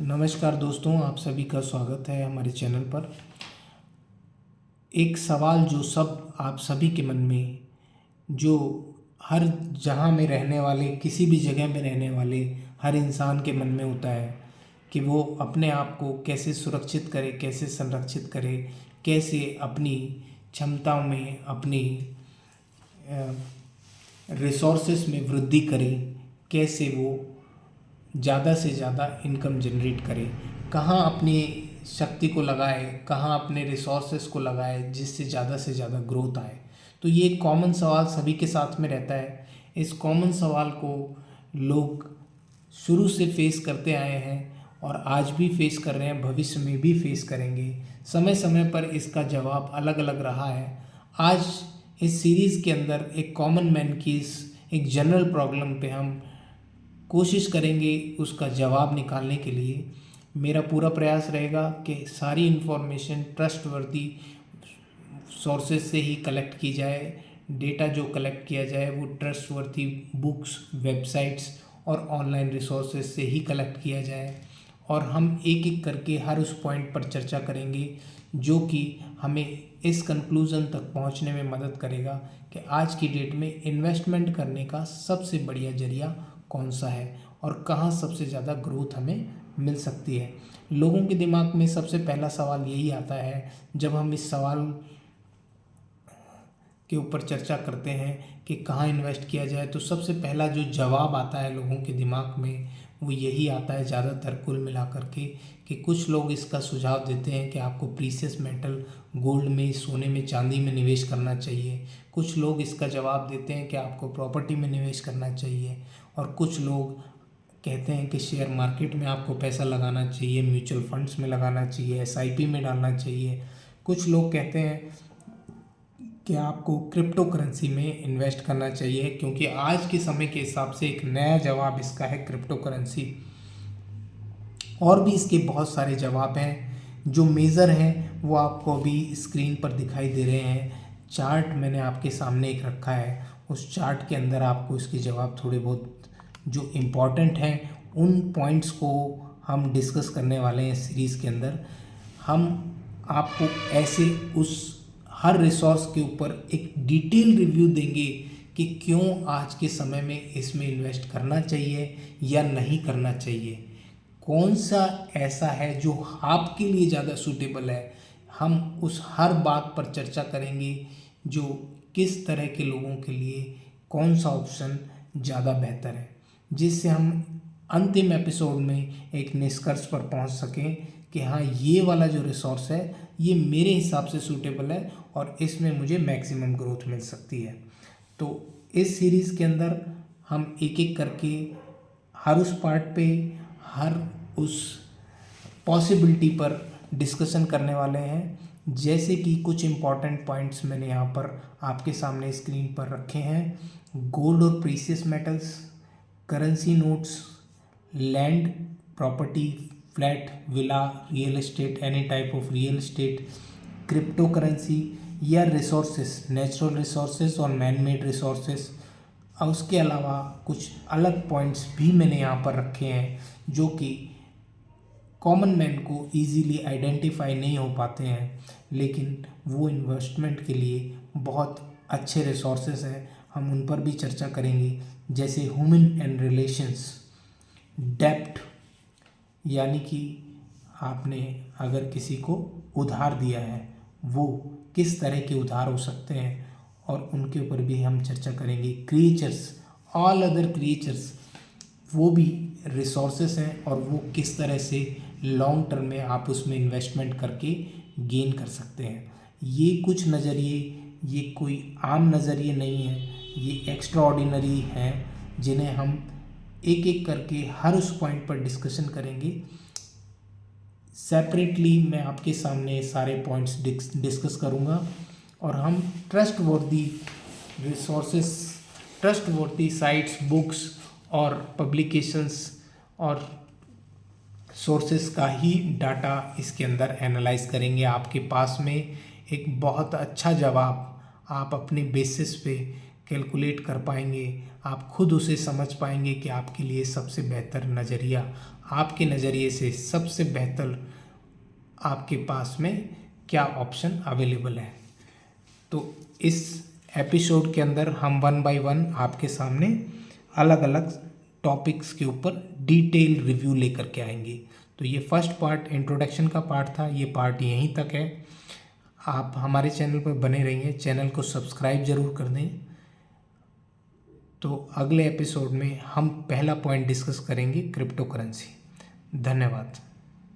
नमस्कार दोस्तों, आप सभी का स्वागत है हमारे चैनल पर। एक सवाल जो आप सभी के मन में, जो हर जहाँ में रहने वाले, किसी भी जगह में रहने वाले हर इंसान के मन में होता है कि वो अपने आप को कैसे सुरक्षित करे, कैसे संरक्षित करे, कैसे अपनी क्षमताओं में, अपनी रिसोर्सेस में वृद्धि करे, कैसे वो ज़्यादा से ज़्यादा इनकम जनरेट करे, कहाँ अपनी शक्ति को लगाए, कहाँ अपने रिसोर्सेस को लगाए जिससे ज़्यादा से ज़्यादा ग्रोथ आए। तो ये एक कॉमन सवाल सभी के साथ में रहता है। इस कॉमन सवाल को लोग शुरू से फेस करते आए हैं और आज भी फेस कर रहे हैं, भविष्य में भी फेस करेंगे। समय समय पर इसका जवाब अलग अलग रहा है। आज इस सीरीज़ के अंदर एक कॉमन मैन की एक जनरल प्रॉब्लम पे हम कोशिश करेंगे उसका जवाब निकालने के लिए। मेरा पूरा प्रयास रहेगा कि सारी इन्फॉर्मेशन ट्रस्टवर्दी सोर्सेज से ही कलेक्ट की जाए। डेटा जो कलेक्ट किया जाए वो ट्रस्टवर्दी बुक्स, वेबसाइट्स और ऑनलाइन रिसोर्सेज से ही कलेक्ट किया जाए और हम एक एक करके हर उस पॉइंट पर चर्चा करेंगे जो कि हमें इस कंक्लूज़न तक पहुंचने में मदद करेगा कि आज की डेट में इन्वेस्टमेंट करने का सबसे बढ़िया जरिया कौन सा है और कहाँ सबसे ज़्यादा ग्रोथ हमें मिल सकती है। लोगों के दिमाग में सबसे पहला सवाल यही आता है जब हम इस सवाल के ऊपर चर्चा करते हैं कि कहाँ इन्वेस्ट किया जाए, तो सबसे पहला जो जवाब आता है लोगों के दिमाग में वो यही आता है ज़्यादातर कुल मिला करके कि कुछ लोग इसका सुझाव देते हैं कि आपको प्रीशियस मेटल, गोल्ड में, सोने में, चांदी में निवेश करना चाहिए। कुछ लोग इसका जवाब देते हैं कि आपको प्रॉपर्टी में निवेश करना चाहिए और कुछ लोग कहते हैं कि शेयर मार्केट में आपको पैसा लगाना चाहिए, म्यूचुअल फंड्स में लगाना चाहिए, एसआईपी में डालना चाहिए। कुछ लोग कहते हैं कि आपको क्रिप्टो करेंसी में इन्वेस्ट करना चाहिए, क्योंकि आज के समय के हिसाब से एक नया जवाब इसका है क्रिप्टो करेंसी। और भी इसके बहुत सारे जवाब हैं। जो मेज़र हैं वो आपको अभी स्क्रीन पर दिखाई दे रहे हैं। चार्ट मैंने आपके सामने एक रखा है, उस चार्ट के अंदर आपको इसके जवाब थोड़े बहुत जो इम्पोर्टेंट हैं उन पॉइंट्स को हम डिस्कस करने वाले हैं सीरीज़ के अंदर। हम आपको ऐसे उस हर रिसोर्स के ऊपर एक डिटेल रिव्यू देंगे कि क्यों आज के समय में इसमें इन्वेस्ट करना चाहिए या नहीं करना चाहिए, कौन सा ऐसा है जो आपके लिए ज़्यादा सूटेबल है। हम उस हर बात पर चर्चा करेंगे जो किस तरह के लोगों के लिए कौन सा ऑप्शन ज़्यादा बेहतर है, जिससे हम अंतिम एपिसोड में एक निष्कर्ष पर पहुंच सकें कि हाँ, ये वाला जो रिसोर्स है ये मेरे हिसाब से सूटेबल है और इसमें मुझे मैक्सिमम ग्रोथ मिल सकती है। तो इस सीरीज़ के अंदर हम एक एक करके हर उस पार्ट पे, हर उस पॉसिबिलिटी पर डिस्कशन करने वाले हैं। जैसे कि कुछ इम्पॉर्टेंट पॉइंट्स मैंने यहाँ पर आपके सामने स्क्रीन पर रखे हैं। गोल्ड और precious metals, currency notes, land, property, flat, villa, real estate, any type of real estate, crypto currency या रिसोर्सेस, नेचुरल रिसोर्सेस और मैन मेड रिसोर्सेस। और उसके अलावा कुछ अलग पॉइंट्स भी मैंने यहाँ पर रखे हैं जो कि कॉमन मैन को इजीली आइडेंटिफाई नहीं हो पाते हैं, लेकिन वो इन्वेस्टमेंट के लिए बहुत अच्छे रिसोर्सेस हैं। हम उन पर भी चर्चा करेंगे, जैसे ह्यूमन एंड रिलेशंस, डेप्ट, यानी कि आपने अगर किसी को उधार दिया है वो किस तरह के उधार हो सकते हैं और उनके ऊपर भी हम चर्चा करेंगे। क्रिएचर्स, ऑल अदर क्रिएचर्स, वो भी रिसोर्सेस हैं और वो किस तरह से लॉन्ग टर्म में आप उसमें इन्वेस्टमेंट करके गेन कर सकते हैं। ये कुछ नज़रिए, ये कोई आम नज़रिए नहीं हैं, ये एक्स्ट्रा ऑर्डिनरी हैं जिन्हें हम एक एक करके हर उस पॉइंट पर डिस्कशन करेंगे। सेपरेटली मैं आपके सामने सारे पॉइंट्स डिस्कस करूँगा और हम trustworthy resources, trustworthy sites, books और पब्लिकेशंस और सोर्सेस का ही डाटा इसके अंदर एनालाइज करेंगे। आपके पास में एक बहुत अच्छा जवाब आप अपने बेसिस पे कैलकुलेट कर पाएंगे, आप खुद उसे समझ पाएंगे कि आपके लिए सबसे बेहतर नज़रिया, आपके नज़रिए से सबसे बेहतर आपके पास में क्या ऑप्शन अवेलेबल है। तो इस एपिसोड के अंदर हम 1 बाय 1 आपके सामने अलग अलग टॉपिक्स के ऊपर डिटेल रिव्यू लेकर के आएंगे। तो ये फर्स्ट पार्ट इंट्रोडक्शन का पार्ट था, ये पार्ट यहीं तक है। आप हमारे चैनल पर बने रहिए, चैनल को सब्सक्राइब ज़रूर कर दें। तो अगले एपिसोड में हम पहला पॉइंट डिस्कस करेंगे क्रिप्टो करेंसी। धन्यवाद।